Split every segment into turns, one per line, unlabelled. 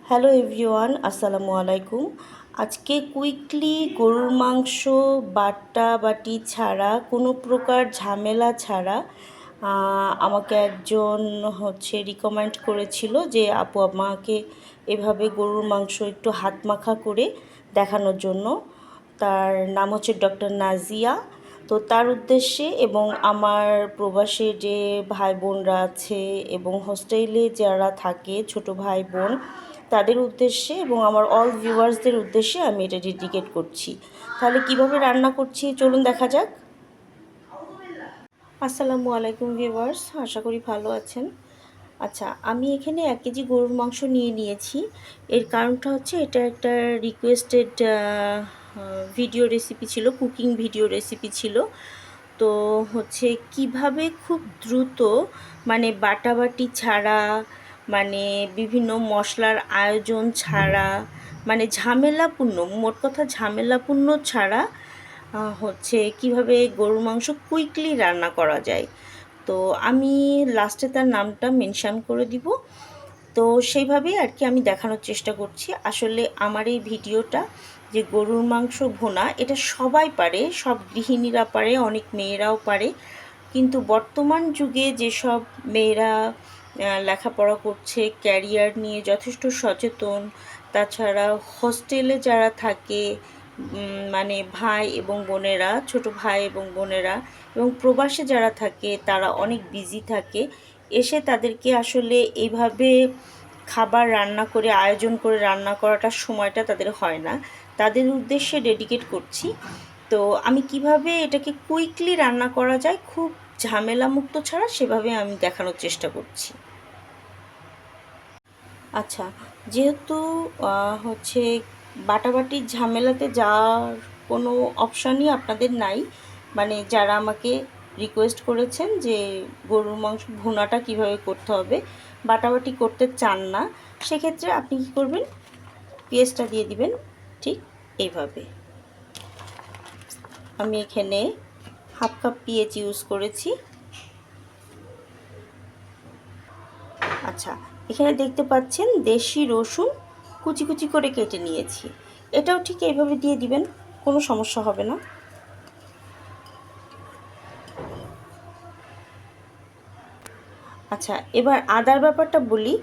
Hello everyone, আসসালামু আলাইকুম। আজকে কুইকলি গরুর মাংস বাটা-বাটি ছাড়া, কোনো প্রকার ঝামেলা ছাড়া আমাকে একজন রিকমেন্ড করেছিল যে আপু আমাকে এভাবে গরুর মাংস একটু হাত মাখা করে দেখানোর জন্য। তার নাম হচ্ছে ডক্টর নাজিয়া। তো তার উদ্দেশ্যে এবং আমার প্রবাসে যে ভাই বোনরা আছে এবং হোস্টেলে যারা থাকে ছোট ভাই বোন, তাদের উদ্দেশ্যে এবং আমার অল ভিউয়ার্সদের উদ্দেশ্যে আমি এটা ডেডিকেট করছি। তাহলে কিভাবে রান্না করছি চলুন দেখা যাক। আসসালামু আলাইকুম ভিউয়ার্স, আশা করি ভালো আছেন। আচ্ছা, আমি এখানে 1 কেজি গরুর মাংস নিয়ে নিয়েছি। এর কারণটা হচ্ছে এটা একটা রিকোয়েস্টেড ভিডিও রেসিপি ছিল, কুকিং ভিডিও রেসিপি ছিল। তো কিভাবে খুব দ্রুত, মানে বাটাবাটি ছাড়া, মানে বিভিন্ন মশলার আয়োজন ছাড়া, মানে ঝামেলাপূর্ণ, মোট কথা ঝামেলাপূর্ণ ছাড়া কিভাবে গরুর মাংস কুইকলি রান্না করা যায়। তো আমি লাস্টে তার নামটা মেনশন করে দিব। তো সেইভাবেই আর কি আমি দেখানোর চেষ্টা করছি। আসলে আমার এই ভিডিওটা যে গরুর মাংস ভুনা, এটা সবাই পারে, সব গৃহিণীরা পারে, অনেক মেয়েরাও পারে। কিন্তু বর্তমান যুগে যেসব মেয়েরা লেখাপড়া করছে, ক্যারিয়ার নিয়ে যথেষ্ট সচেতন, তাছাড়া হোস্টেলে যারা থাকে, মানে ভাই এবং বোনেরা, ছোট ভাই এবং বোনেরা, এবং প্রবাসে যারা থাকে তারা অনেক বিজি থাকে, এসে তাদেরকে আসলে এইভাবে খাবার রান্না করে, আয়োজন করে রান্না করাটার সময়টা তাদের হয় না। তাদের উদ্দেশ্যে ডেডিকেট করছি। তো আমি কিভাবে এটাকে কুইকলি রান্না করা যায় খুব ঝামেলামুক্ত ছাড়া, সেভাবে আমি দেখানোর চেষ্টা করছি। আচ্ছা, যেহেতু হচ্ছে বাটাবাটির ঝামেলাতে যাওয়ার কোনো অপশানই আপনাদের নাই, মানে যারা আমাকে রিকোয়েস্ট করেছেন যে গরুর মাংস ভুনাটা কিভাবে করতে হবে, বাটাবাটি করতে চান না, সেক্ষেত্রে আপনি কী করবেন, পেঁয়াজটা দিয়ে দিবেন ঠিক এইভাবে। আমি এখানে হাফ কাপ পেঁয়াজ ইউজ করেছি। আচ্ছা, এখানে দেখতে পাচ্ছেন দেশি রসুন কুচি কুচি করে কেটে নিয়েছি, এটাও ঠিক এইভাবে দিয়ে দিবেন, কোনো সমস্যা হবে না। আচ্ছা, এবার আদার ব্যাপারটা বলি।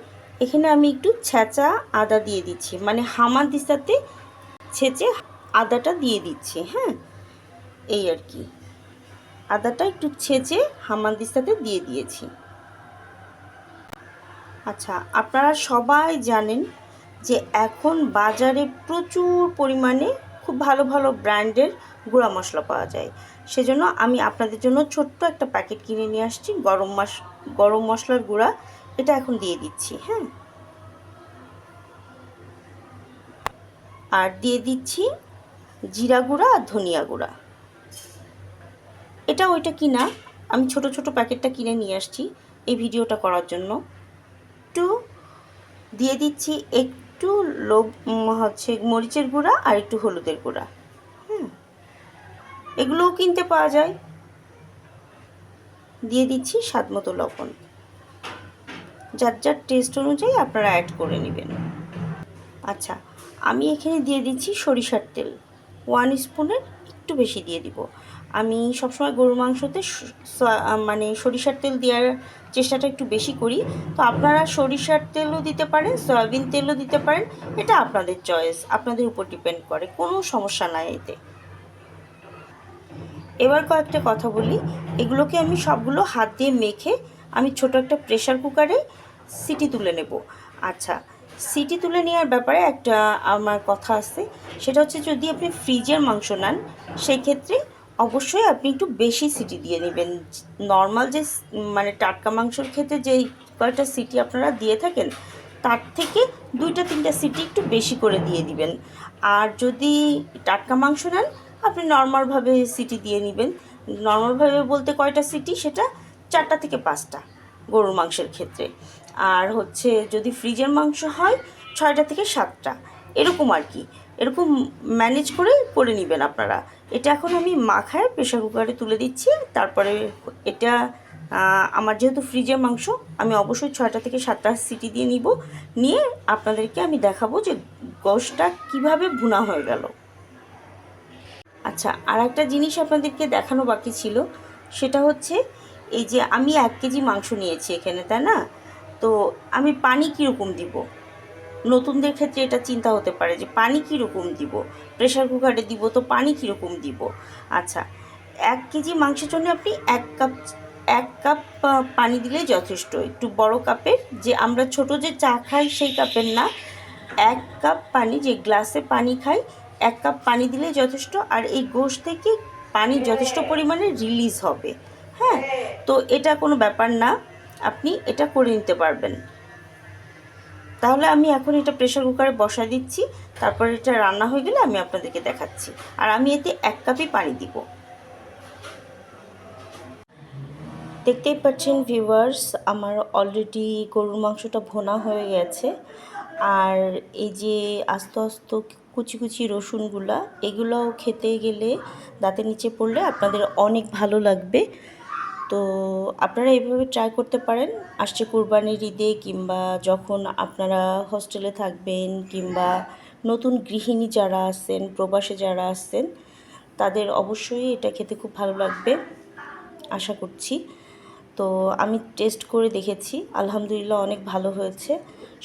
এখানে আমি একটু ছেঁচা আদা দিয়ে দিচ্ছি, মানে হামানদিস্তাতে ছেঁচে আদাটা দিয়ে দিচ্ছি। হ্যাঁ, এই আর কি, আদাটা একটু ছেঁচে হামানদিস্তাতে দিয়ে দিয়েছি। আচ্ছা, আপনারা সবাই জানেন যে এখন বাজারে প্রচুর পরিমাণে খুব ভালো ভালো ব্র্যান্ডের গুঁড়া মশলা পাওয়া যায়। সেজন্য আমি আপনাদের জন্য ছোট্ট একটা প্যাকেট কিনে নিয়ে আসছি গরম মশলার গুঁড়া, এটা এখন দিয়ে দিচ্ছি। হ্যাঁ, আর দিয়ে দিচ্ছি জিরা গুঁড়া আর ধনিয়া গুঁড়া। এটা ওইটা কিনা, আমি ছোট ছোট প্যাকেটটা কিনে নিয়ে আসছি এই ভিডিওটা করার জন্য। একটু দিয়ে দিচ্ছি একটু মরিচের গুঁড়া আর একটু হলুদের গুঁড়া। এগুলোও কিনতে পাওয়া যায়। দিয়ে দিচ্ছি স্বাদ মতো লবণ, যার যার টেস্ট অনুযায়ী আপনারা অ্যাড করে নেবেন। আচ্ছা, আমি এখানে দিয়ে দিচ্ছি সরিষার তেল, 1 স্পুনের একটু বেশি দিয়ে দিব। আমি সবসময় গরুর মাংসতে মানে সরিষার তেল দেওয়ার চেষ্টাটা একটু বেশি করি। তো আপনারা সরিষার তেলও দিতে পারেন, সয়াবিন তেলও দিতে পারেন, এটা আপনাদের চয়েস, আপনাদের উপর ডিপেন্ড করে, কোনো সমস্যা নাই এতে। এবার কয়েকটা কথা বলি। এগুলোকে আমি সবগুলো হাত দিয়ে মেখে আমি ছোট একটা প্রেশার কুকারে সিটি তুলে নেব। আচ্ছা, সিটি তুলে নেওয়ার ব্যাপারে একটা আমার কথা আছে, সেটা হচ্ছে যদি আপনি ফ্রিজের মাংস নেন, সেই ক্ষেত্রে অবশ্যই আপনি একটু বেশি সিটি দিয়ে নেবেন। নর্মাল যে মানে টাটকা মাংসর ক্ষেত্রে যেই কয়েকটা সিটি আপনারা দিয়ে থাকেন, তার থেকে 2-3টা সিটি একটু বেশি করে দিয়ে দিবেন। আর যদি টাটকা মাংস নেন, আপনি নর্মালভাবে সিটি দিয়ে নেবেন। নর্মালভাবে বলতে কয়টা সিটি, সেটা 4টা থেকে 5টা গরুর মাংসের ক্ষেত্রে। আর যদি ফ্রিজের মাংস হয় 6টা থেকে 7টা, এরকম আর কি, এরকম ম্যানেজ করে নেবেন আপনারা। এটা এখন আমি মাখায় প্রেশার কুকারে তুলে দিচ্ছি। তারপরে এটা আমার যেহেতু ফ্রিজের মাংস, আমি অবশ্যই 6টা থেকে 7টা সিটি দিয়ে নিয়ে আপনাদেরকে আমি দেখাবো যে গোশটা কিভাবে ভুনা হয়ে গেল। আচ্ছা, আর একটা জিনিস আপনাদেরকে দেখানো বাকি ছিল, সেটা হচ্ছে এই যে আমি 1 কেজি মাংস নিয়েছি এখানে, তাই না? তো আমি পানি কীরকম দিব, নতুনদের ক্ষেত্রে এটা চিন্তা হতে পারে যে পানি কীরকম দিব, প্রেশার কুকারে দিব তো পানি কীরকম দিব। আচ্ছা, 1 কেজি মাংসের জন্য আপনি 1 কাপ পানি দিলেই যথেষ্ট। একটু বড় কাপের, যে আমরা ছোট যে চা খাই সেই কাপের না, 1 কাপ পানি, যে গ্লাসে পানি খাই 1 কাপ পানি দিলেই যথেষ্ট। আর এই গোশ থেকে পানি যথেষ্ট পরিমাণে রিলিজ হবে। হ্যাঁ, তো এটা কোনো ব্যাপার না, আপনি এটা করে নিতে পারবেন। তাহলে আমি এখন এটা প্রেশার কুকারে বসা দিচ্ছি, তারপর এটা রান্না হয়ে গেলে আমি আপনাদেরকে দেখাচ্ছি। আর আমি এতে 1 কাপই পানি দিব। দেখতেই পাচ্ছেন ভিউয়ার্স, আমার অলরেডি গরুর মাংসটা ভোনা হয়ে গেছে। আর এই যে আস্তে আস্তে কুচি কুচি রসুনগুলা, এগুলোও খেতে গেলে দাঁতের নিচে পড়লে আপনাদের অনেক ভালো লাগবে। তো আপনারা এইভাবে ট্রাই করতে পারেন আসছে কুরবানির ঈদে, কিংবা যখন আপনারা হস্টেলে থাকবেন, কিংবা নতুন গৃহিণী যারা আছেন, প্রবাসে যারা আছেন, তাদের অবশ্যই এটা খেতে খুব ভালো লাগবে আশা করছি। তো আমি টেস্ট করে দেখেছি, আলহামদুলিল্লাহ অনেক ভালো হয়েছে।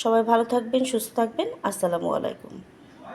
সবাই ভালো থাকবেন, সুস্থ থাকবেন। আসসালামু আলাইকুম।